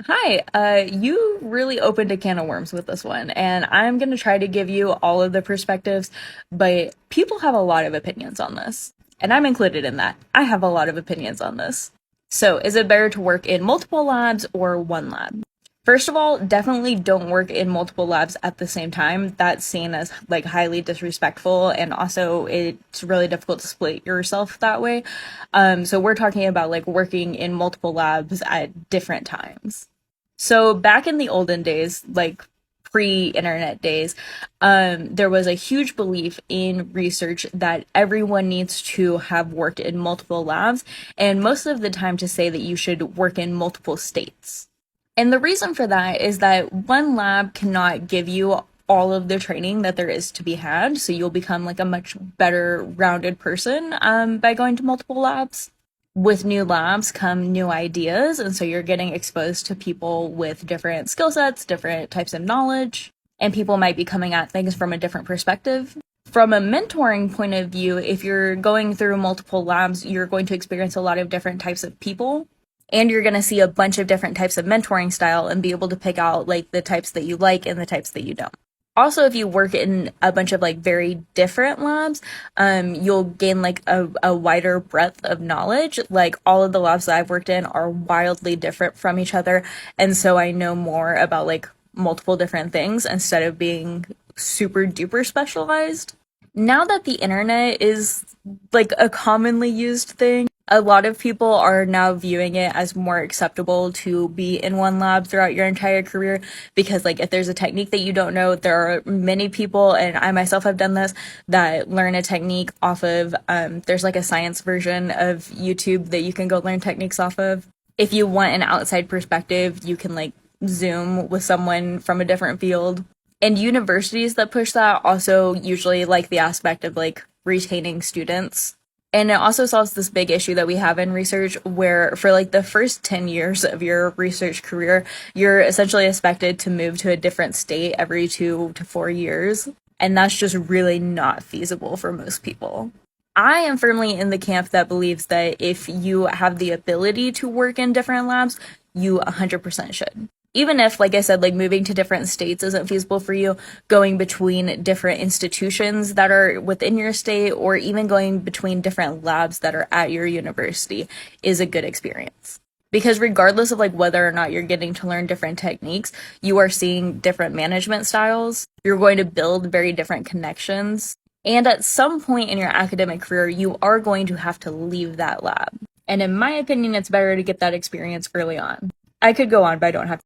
Hi, you really opened a can of worms with this one, and I'm going to try to give you all of the perspectives, but people have a lot of opinions on this, and I'm included in that. I have a lot of opinions on this. So, is it better to work in multiple labs or one lab? First of all, definitely don't work in multiple labs at the same time. That's seen as like highly disrespectful, and also it's really difficult to split yourself that way. So we're talking about like working in multiple labs at different times. So back in the olden days, like pre-internet days, there was a huge belief in research that everyone needs to have worked in multiple labs, and most of the time to say that you should work in multiple states. And the reason for that is that one lab cannot give you all of the training that there is to be had, so you'll become like a much better rounded person by going to multiple labs. With new labs come new ideas, and so you're getting exposed to people with different skill sets, different types of knowledge, and people might be coming at things from a different perspective. From a mentoring point of view, if you're going through multiple labs, you're going to experience a lot of different types of people, and you're going to see a bunch of different types of mentoring style and be able to pick out like the types that you like and the types that you don't. Also, if you work in a bunch of like very different labs, you'll gain like a wider breadth of knowledge. Like all of the labs that I've worked in are wildly different from each other, and so I know more about like multiple different things instead of being super duper specialized. Now that the internet is like a commonly used thing, a lot of people are now viewing it as more acceptable to be in one lab throughout your entire career because like if there's a technique that you don't know, there are many people, and I myself have done this, that learn a technique off of there's like a science version of YouTube that you can go learn techniques off of. If you want an outside perspective, you can like Zoom with someone from a different field. And universities that push that also usually like the aspect of like retaining students. And it also solves this big issue that we have in research where for like the first 10 years of your research career, you're essentially expected to move to a different state every 2 to 4 years. And that's just really not feasible for most people. I am firmly in the camp that believes that if you have the ability to work in different labs, you 100% should. Even if, like I said, like moving to different states isn't feasible for you, going between different institutions that are within your state, or even going between different labs that are at your university is a good experience. Because regardless of like whether or not you're getting to learn different techniques, you are seeing different management styles. You're going to build very different connections. And at some point in your academic career, you are going to have to leave that lab. And in my opinion, it's better to get that experience early on. I could go on, but I don't have